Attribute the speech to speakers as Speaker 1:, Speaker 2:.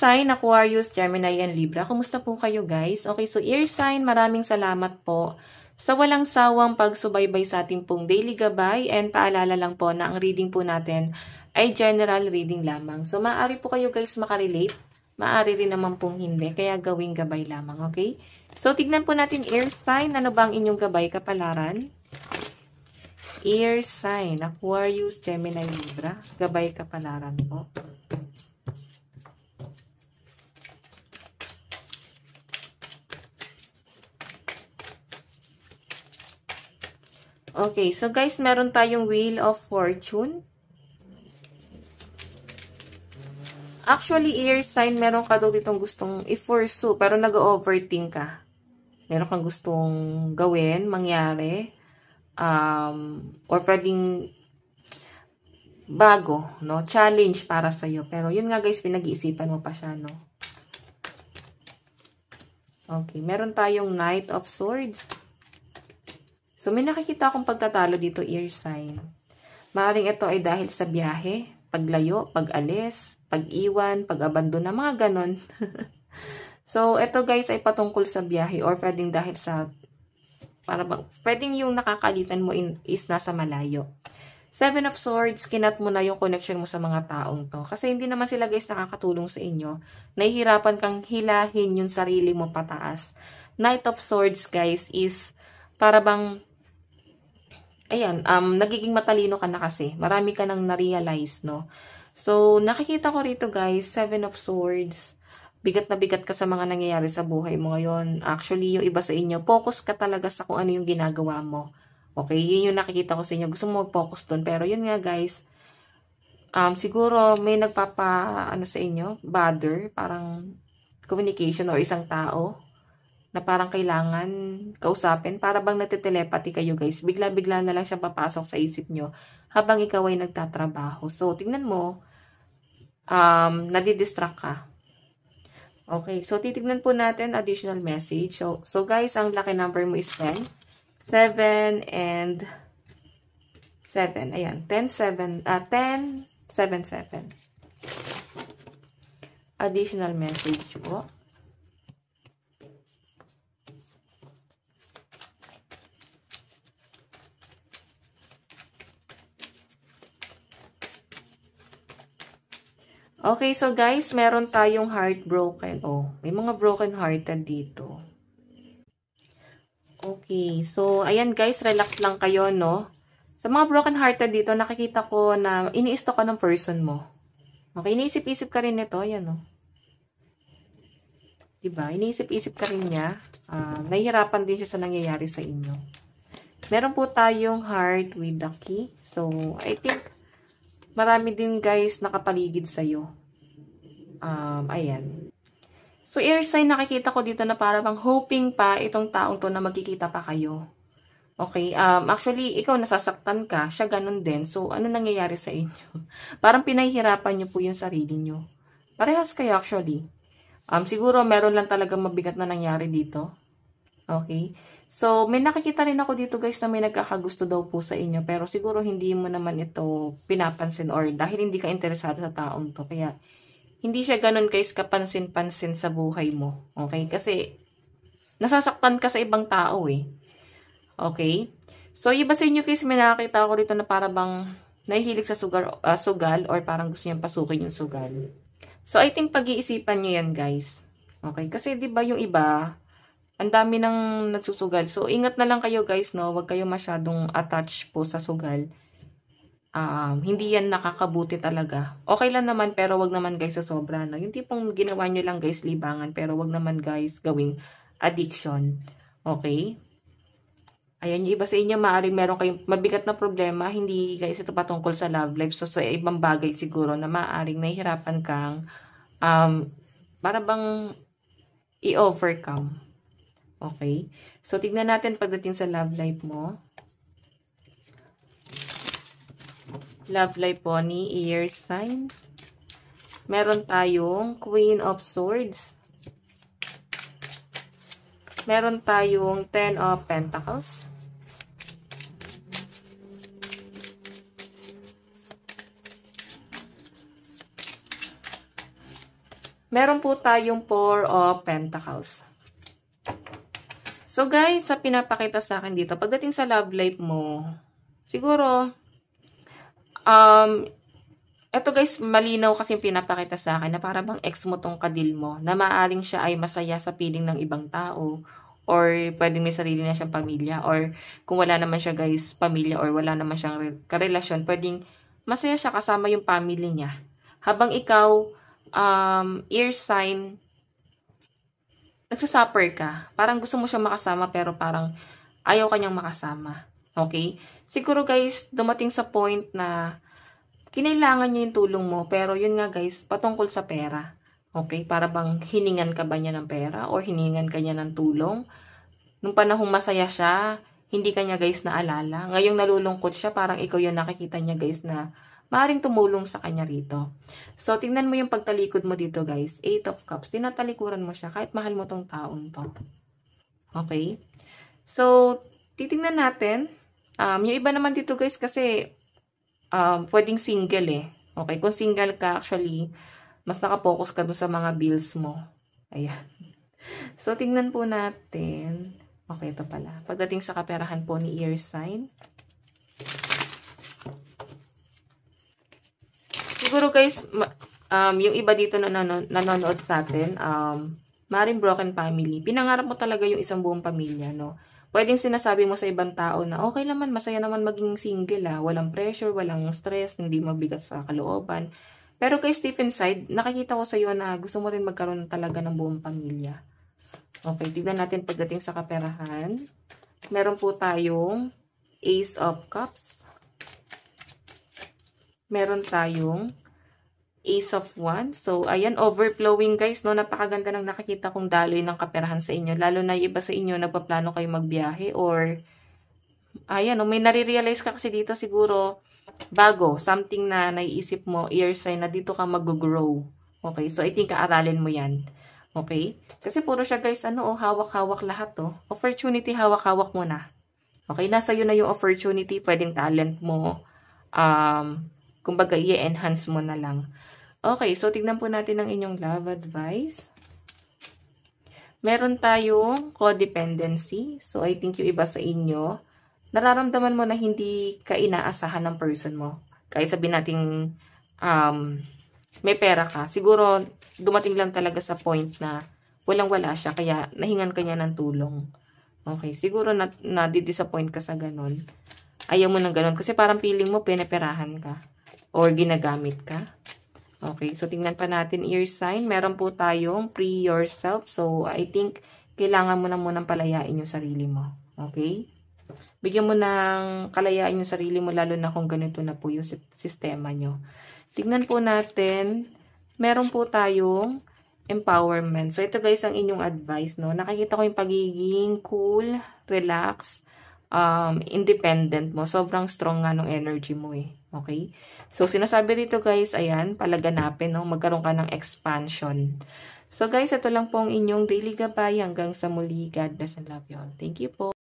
Speaker 1: sign, Aquarius, Gemini, and Libra. Kumusta po kayo guys? Okay, so air sign, maraming salamat po sa walang sawang pagsubaybay sa ating pong daily gabay, and paalala lang po na ang reading po natin ay general reading lamang. So maaari po kayo guys makarelate, maaari rin naman pong hindi, kaya gawing gabay lamang, okay? So tignan po natin air sign, ano ba ang inyong gabay kapalaran? Air sign, Aquarius, Gemini, Libra, gabay kapalaran po. Okay, so guys, meron tayong Wheel of Fortune. Actually, air sign, meron ka daw ditong gustong i-pursue, pero nag-overthink ka. Meron kang gustong gawin, mangyari, or pwedeng bago, no? Challenge para sa'yo. Pero yun nga guys, pinag-iisipan mo pa siya, no? Okay, meron tayong Knight of Swords. So, may nakikita akong pagtatalo dito, air sign. Maaaring ito ay dahil sa biyahe, paglayo, pag-alis, pag-iwan, pag-abandon na, mga ganon. So, ito guys ay patungkol sa biyahe or pwedeng dahil sa, pwedeng yung nakakalitan mo is nasa malayo. Seven of Swords, kinat mo na yung connection mo sa mga taong to. Kasi hindi naman sila guys nakakatulong sa inyo. Nahihirapan kang hilahin yung sarili mo pataas. Knight of Swords guys is para bang ayan, nagiging matalino ka na kasi. Marami ka nang na-realize, no? So, nakikita ko rito, guys, Seven of Swords. Bigat na bigat ka sa mga nangyayari sa buhay mo ngayon. Actually, yung iba sa inyo, focus ka talaga sa kung ano yung ginagawa mo. Okay, yun yung nakikita ko sa inyo. Gusto mo mag-focus dun. Pero yun nga, guys, siguro may ano sa inyo, bother, parang communication or isang tao na parang kailangan kausapin. Para bang nagte-telepathy kayo guys. Bigla-bigla na lang siya papasok sa isip nyo habang ikaw ay nagtatrabaho. So, tignan mo, nadidistract ka. Okay, so titignan po natin additional message. So guys, ang lucky number mo is 10, 7, and 7. Ayan, 10, 7, 10, 7, 7. Additional message po. Okay, so guys, meron tayong heartbroken. Oh, may mga broken-hearted dito. Okay, so ayan guys, relax lang kayo, no? Sa mga broken-hearted dito, nakikita ko na ini-stalk ka ng person mo. Okay, iniisip-isip ka rin nito, ayan, no? Diba? Iniisip-isip ka rin niya. Nahihirapan din siya sa nangyayari sa inyo. Meron po tayong heart with the key. So, I think marami din guys nakapaligid sa'yo. Ayan. So, air sign, nakikita ko dito na parang hoping pa itong taong to na magkikita pa kayo. Okay, actually, ikaw nasasaktan ka, siya ganun din. So, ano nangyayari sa inyo? Parang pinahihirapan nyo po yung sarili nyo. Parehas kayo actually. Siguro meron lang talaga mabigat na nangyari dito. Okay? So, may nakikita rin ako dito guys na may nagkakagusto daw po sa inyo. Pero siguro hindi mo naman ito pinapansin or dahil hindi ka interesado sa taong to. Kaya, hindi siya ganun guys kapansin-pansin sa buhay mo. Okay? Kasi, nasasaktan ka sa ibang tao eh. Okay? So, iba sa inyo guys, may nakakita ako rito na para bang nahihilig sa sugal or parang gusto niyang pasukin yung sugal. So, I think pag-iisipan nyo yan guys. Okay? Kasi, di ba yung iba, ang dami nang nagsusugal. So, ingat na lang kayo guys, no? Huwag kayo masyadong attached po sa sugal. Hindi yan nakakabuti talaga. Okay lang naman, pero wag naman guys sa sobra, no? Yung tipong ginawa nyo lang guys libangan, pero wag naman guys gawing addiction. Okay? Ayan, yung iba sa inyo, maaaring meron kayong mabigat na problema. Hindi guys ito patungkol sa love life. So, sa ibang bagay siguro na maaaring nahihirapan kang para bang i-overcome. Okay? So, tignan natin pagdating sa love life mo. Love life po ni air sign. Meron tayong Queen of Swords. Meron tayong Ten of Pentacles. Meron po tayong 4 of Pentacles. So guys, sa pinapakita sa akin dito, pagdating sa love life mo, siguro, eto guys, malinaw kasi yung pinapakita sa akin na para bang ex mo tong kadil mo, na maaaring siya ay masaya sa piling ng ibang tao, or pwedeng may sarili na siyang pamilya, or kung wala naman siya guys, pamilya, or wala naman siyang karelasyon, pwedeng masaya siya kasama yung family niya. Habang ikaw, ear sign, nagsasuffer ka. Parang gusto mo siya makasama pero parang ayaw kanyang makasama. Okay? Siguro guys, dumating sa point na kinailangan niya yung tulong mo, pero yun nga guys, patungkol sa pera. Okay? Para bang hiningan ka ba niya ng pera or hiningan ka niya ng tulong? Nung panahong masaya siya, hindi ka niya guys naalala. Ngayong nalulungkot siya, parang ikaw yung nakikita niya guys na maaaring tumulong sa kanya rito. So, tingnan mo yung pagtalikod mo dito, guys. 8 of Cups. Tinatalikuran mo siya kahit mahal mo tong taong to. Okay? So, titingnan natin. Yung iba naman dito, guys, kasi pwedeng single eh. Okay? Kung single ka, actually, mas nakapokus ka dun sa mga bills mo. Ayan. So, tingnan po natin. Okay, ito pala. Pagdating sa kaperahan po ni ear sign. Siguro guys, yung iba dito na nanonood sa atin, maring broken family. Pinangarap mo talaga yung isang buong pamilya, no? Pwedeng sinasabi mo sa ibang tao na okay naman, masaya naman maging single, walang pressure, walang stress, hindi mabigat sa kalooban. Pero kay Stephen Side, nakikita ko sa iyo na gusto mo rin magkaroon talaga ng buong pamilya. Okay, tignan natin pagdating sa kaperahan. Meron po tayong Ace of Cups. Meron tayong Ace of Wands. So, ayan, overflowing guys, no? Napakaganda ng nakikita kong daloy ng kaperahan sa inyo. Lalo na yung iba sa inyo, nagpaplano kayo magbiyahe or, ayan, no? May nare-realize ka kasi dito siguro, bago, something na naiisip mo, ear sign na dito ka mag-grow. Okay, so I think kaaralin mo yan. Okay? Kasi puro siya guys, hawak-hawak lahat, oh. Opportunity, hawak-hawak mo na. Okay, nasa iyo na yung opportunity, pwedeng talent mo, kumbaga i-enhance mo na lang. Okay, so tignan po natin ang inyong love advice. Meron tayong codependency. So, I think yung iba sa inyo, nararamdaman mo na hindi ka inaasahan ng person mo. Kahit sabihin natin, may pera ka. Siguro, dumating lang talaga sa point na walang-wala siya, kaya nahingan ka niya ng tulong. Okay, siguro na-disappoint ka sa ganun. Ayaw mo ng ganun. Kasi parang feeling mo, pinaperahan ka. Or ginagamit ka. Okay, so tingnan pa natin ear sign. Meron po tayong free yourself. So, I think, kailangan mo na munang palayain yung sarili mo. Okay? Bigyan mo ng kalayaan yung sarili mo, lalo na kung ganito na po yung sistema nyo. Tingnan po natin, meron po tayong empowerment. So, ito guys ang inyong advice, no? Nakikita ko yung pagiging cool, relax, independent mo. Sobrang strong nga ng energy mo eh. Okay? So, sinasabi rito guys, ayan, palaganapin, no? Magkaroon ka ng expansion. So, guys, ito lang po ang inyong daily gabay. Hanggang sa muli. God bless and love you all. Thank you po.